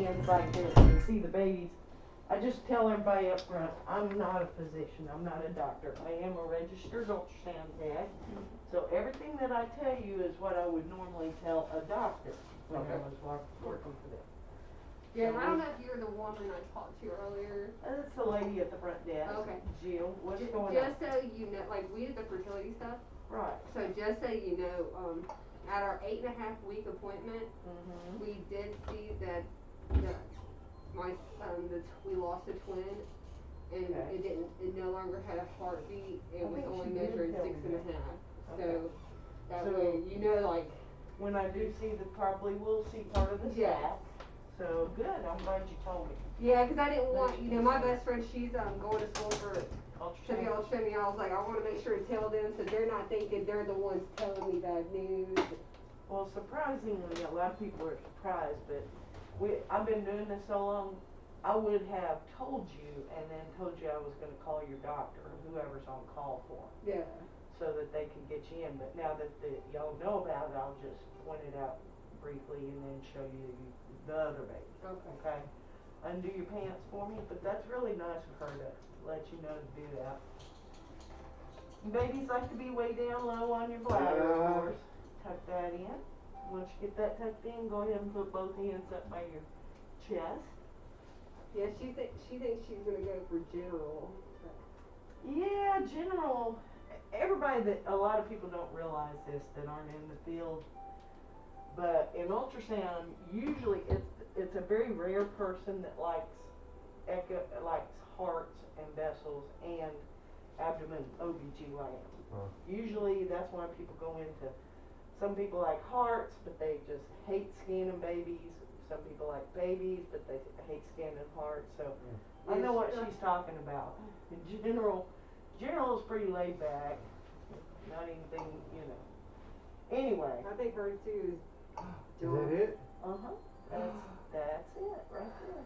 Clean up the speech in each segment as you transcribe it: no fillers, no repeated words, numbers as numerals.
stands like this and see the babies. I just tell everybody up front, I'm not a physician, I'm not a doctor. I am a registered ultrasound tech. So everything that I tell you is what I would normally tell a doctor when I was working for them. Yeah, and I don't know if you're the woman I talked to earlier. That's the lady at the front desk. Okay. Jill, what's going on? Just so you know, like we did the fertility stuff. Right. So just so you know, at our 8.5-week appointment, we did see that we lost a twin, and it no longer had a heartbeat. It was only measuring 6.5. So that way, you know, like when I do see probably we'll see part of the sac. So good. I'm glad you told me. Yeah, because I didn't want, you know, my best friend, she's going to school for to be ultrasound. I was like, I want to make sure to tell them so they're not thinking they're the ones telling me bad news. Well, surprisingly, a lot of people are surprised, but I've been doing this so long, I would have told you and then told you I was going to call your doctor or whoever's on call for them. Yeah. So that they could get you in. But now that y'all know about it, I'll just point it out briefly and then show you the other baby. Okay. Undo your pants for me, but that's really nice of her to let you know to do that. Babies like to be way down low on your bladder, of course. Tuck that in. Once you get that tucked in, go ahead and put both hands up by your chest. Yeah, she thinks she's gonna go for general. Yeah, general. A lot of people don't realize this that aren't in the field, but in ultrasound, usually it's a very rare person that likes hearts and vessels and abdomen OBGYN. Usually that's why people go into, some people like hearts, but they just hate scanning babies. Some people like babies, but they hate scanning hearts. So I know what she's talking about. In general is pretty laid back. Not anything, you know. Anyway. I think her too is. Is that it? That's it right there.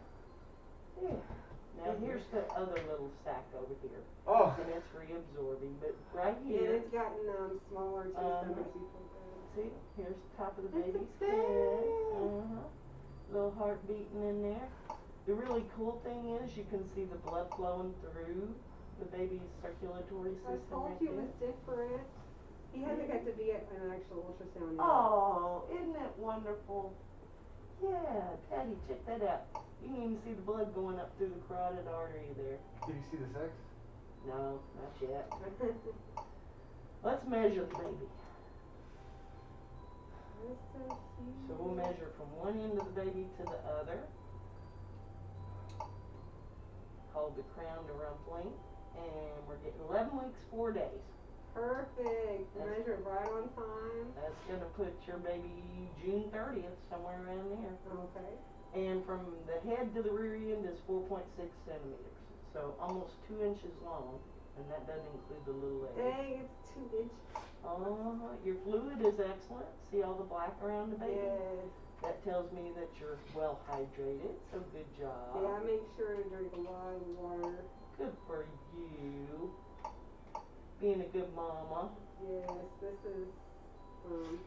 Yeah. Now here's the other little sac over here. Oh. And it's reabsorbing, but right here. And it's gotten smaller too. So makes you feel good. See, here's the top of the baby's head. Little heart beating in there. The really cool thing is you can see the blood flowing through the baby's circulatory system. I told you it was different. He hasn't got to be an actual ultrasound yet. Oh, isn't it wonderful? Yeah, Daddy, check that out. You can even see the blood going up through the carotid artery there. Did you see the sex? No, not yet. Let's measure the baby. So we'll measure from one end of the baby to the other. Hold the crown to rumpling. And we're getting 11 weeks, 4 days. Perfect. Measured right on time. That's going to put your baby June 30th, somewhere around there. Okay. And from the head to the rear end is 4.6 centimeters. So almost 2 inches long. And that doesn't include the little leg. Dang, it's 2 inches. Your fluid is excellent. See all the black around the baby? Yes. That tells me that you're well hydrated, so good job. Yeah, I make sure to drink a lot of water. Good for you. Being a good mama. Yes, this is,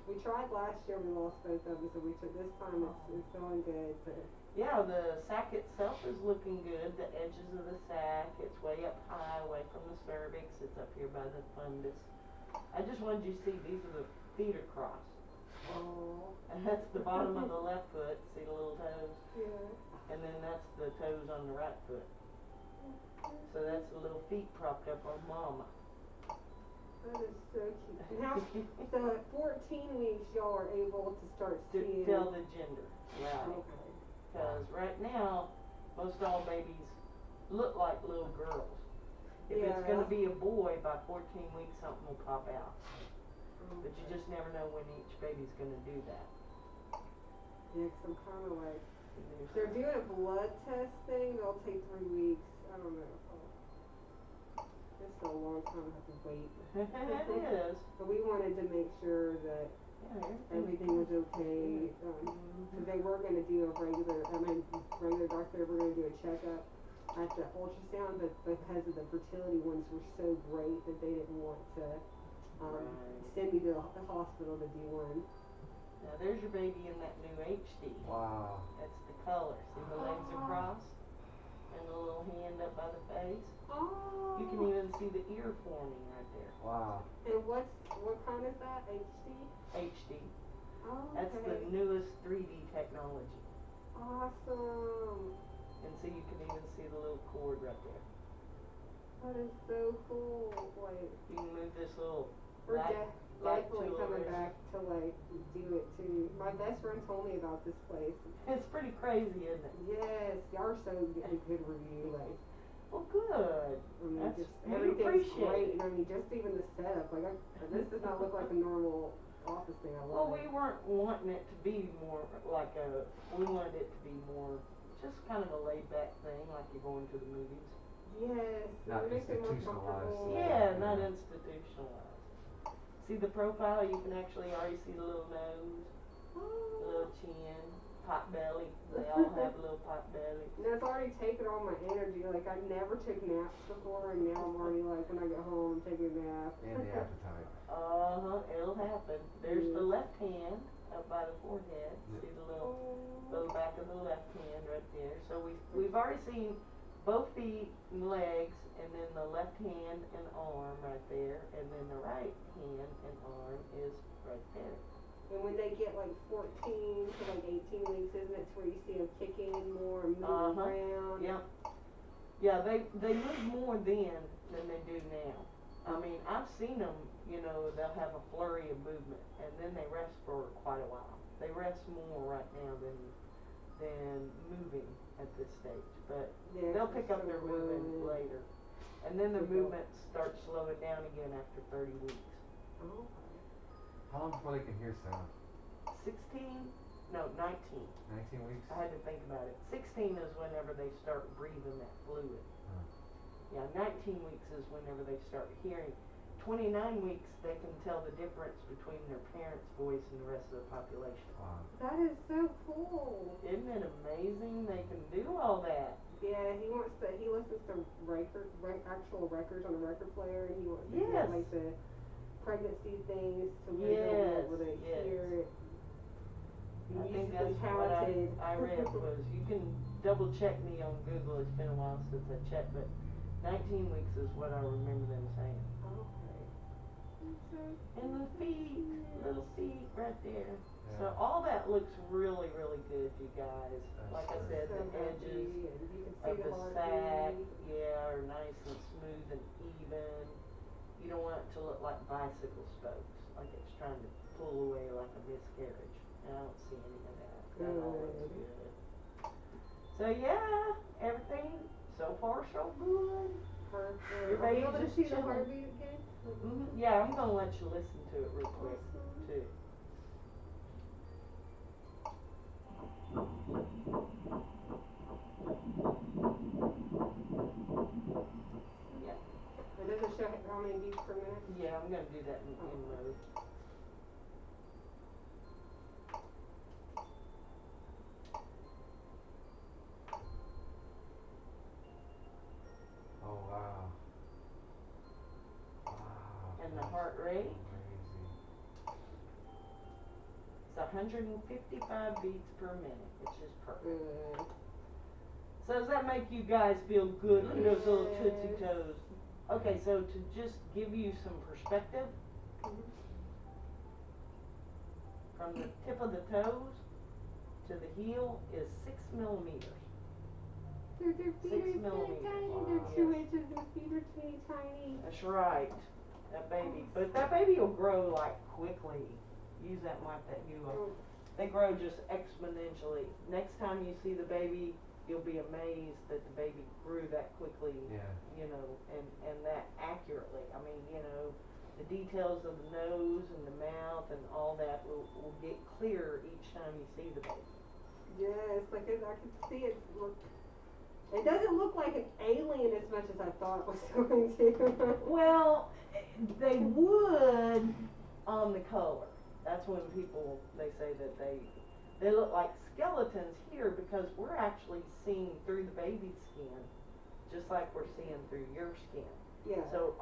we tried last year, we lost both of them, so we took this time, it's going good. So. Yeah, the sac itself is looking good. The edges of the sac, it's way up high, away from the cervix. It's up here by the fundus. I just wanted you to see these are the feet are crossed. Oh. And that's the bottom of the left foot. See the little toes? Yeah. And then that's the toes on the right foot. So that's the little feet propped up on mama. That is so cute. Now, so at 14 weeks, y'all are able to start seeing. Tell the gender, right? Okay. Because right now, most all babies look like little girls. If it's going to be a boy, by 14 weeks, something will pop out. But you just never know when each baby's going to do that. Yeah, because I'm kind of like, they're doing a blood test thing. They'll take 3 weeks. I don't know. It's a long time to have to wait. It is. But we wanted to make sure that everything was okay. Because they were going to do regular doctor, they were going to do a checkup at the ultrasound, but because of the fertility ones were so great that they didn't want to send me to the hospital to do one. Now there's your baby in that new HD. Wow. That's the color. See the legs are crossed and the little hand up by the face. Oh. You can even see the ear forming right there. Wow. And what kind is that? HD? HD. Oh, okay. That's the newest 3D technology. Awesome. And so you can even see the little cord right there. That is so cool. Like, you can move this little we're light definitely tool coming over. back to like do it too. My best friend told me about this place. It's pretty crazy, isn't it? Yes, y'all are so good review. Like, well, good. I mean, That's, just we everything's appreciate great. it. And I mean, just even the setup. Like, this does not look like a normal office thing. I love Well, it. we weren't wanting it to be more like a. We wanted it to be more just kind of a laid back thing, like you're going to the movies. Yes, not it makes it more institutionalized. comfortable. Yeah, not institutionalized. See the profile? You can actually already see the little nose, the little chin, pot belly. They all have a little pot belly. And it's already taken all my energy. Like, I never took naps before, and now I'm already like, when I get home, I'm taking a nap. And the appetite. It'll happen. There's the left hand up by the forehead. See the little back of the left hand right there. So we've already seen both feet and legs, and then the left hand and arm right there, and then the right hand and arm is right there. And when they get like 14 to like 18 weeks, isn't it where you see them kicking more and moving around? Yep. Yeah, they move more then than they do now. I mean, I've seen them, they'll have a flurry of movement, and then they rest for quite a while. They rest more right now than moving at this stage, but they'll pick up their movement later. And then their movement starts slowing down again after 30 weeks. Oh. How long before they can hear sound? 16? No, 19. 19 weeks? I had to think about it. 16 is whenever they start breathing that fluid. Yeah, 19 weeks is whenever they start hearing. 29 weeks, they can tell the difference between their parents' voice and the rest of the population. Wow. That is so cool. Isn't it amazing they can do all that? Yeah, he listens to actual records on a record player, and he wants to get like the pregnancy things to where they'll be able to hear it. I think that's talented. what I read was you can double check me on Google. It's been a while since I checked, but 19 weeks is what I remember them saying. Okay. And the feet, little feet right there. Yeah. So all that looks really, really good, you guys. That's like I great. said, the edges of the sack, are nice and smooth and even. You don't want it to look like bicycle spokes, like it's trying to pull away like a miscarriage. I don't see any of that. That all looks good. So yeah, everything so far so good. Perfect. Your Are you able to just see the chilling. heartbeat again? Yeah, I'm gonna let you listen to it real quick too. Yeah. It doesn't show how many beats per minute? Yeah, I'm gonna do that in mode. Oh, wow. Wow. And the heart rate? Crazy. It's 155 beats per minute, which is perfect. So does that make you guys feel good? Look at those little tootsie toes. Okay, so to just give you some perspective, from the tip of the toes to the heel is 6 millimeters. Their feet 6 are millimeters. tiny. Wow. They're 2 inches and feet are teeny tiny. That's right. That baby. But that baby will grow like quickly. Use that mic that you They grow just exponentially. Next time you see the baby, you'll be amazed that the baby grew that quickly. Yeah. And that accurately. I mean, the details of the nose and the mouth and all that will get clearer each time you see the baby. Yes, like I can see it. It doesn't look like an alien as much as I thought it was going to. Well, they would on the color. That's when they say that they look like skeletons here because we're actually seeing through the baby's skin, just like we're seeing through your skin. Yeah. So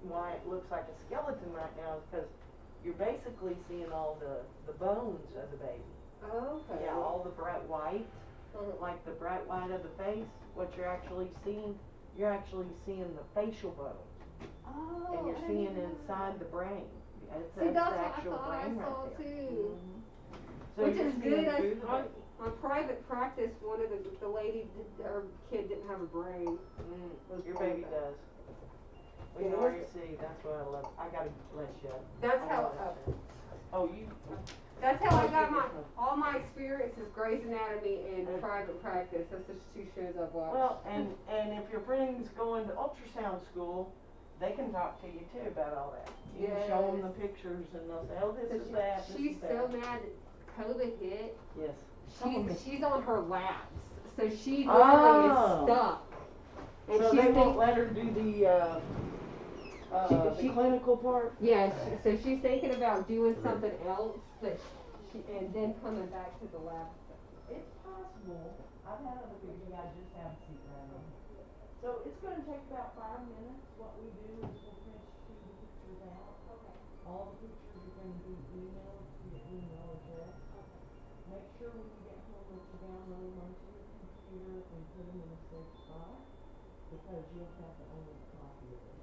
why it looks like a skeleton right now is because you're basically seeing all the bones of the baby. Okay. Yeah, all the bright white, Mhm. like the bright white of the face, what you're actually seeing the facial bones. Oh, And you're I didn't seeing even know inside that. the brain. See, That's that's the what I actual thought I brain right saw there. too. So Which you're is seeing good. through the On baby. private practice, one of the lady, her kid didn't have a brain. Your baby does. We Yeah, can already see. That's what I love. I gotta let you. That's I how. love that too. Oh, you. That's how I got my all my experiences, Grey's Anatomy and private practice. That's the two shows I've watched. Well, and if your friend's going to ultrasound school, they can talk to you too about all that. You can show them the pictures and they'll say, oh, this is that. She's so mad that COVID hit. Yes. She's on her labs, so she literally is stuck. And so they won't let her do the clinical part? Yeah, so she's thinking about doing something else, but and then coming back to the lab. It's possible. I've had other people, yeah, just have a seat right on here. So it's going to take about 5 minutes. What we do is we'll print you the pictures out. Okay. All the pictures are going to be emailed to your email address. Okay. Make sure when you get home that you download them onto your computer and put them in a safe spot, because you'll have to own a copy of them.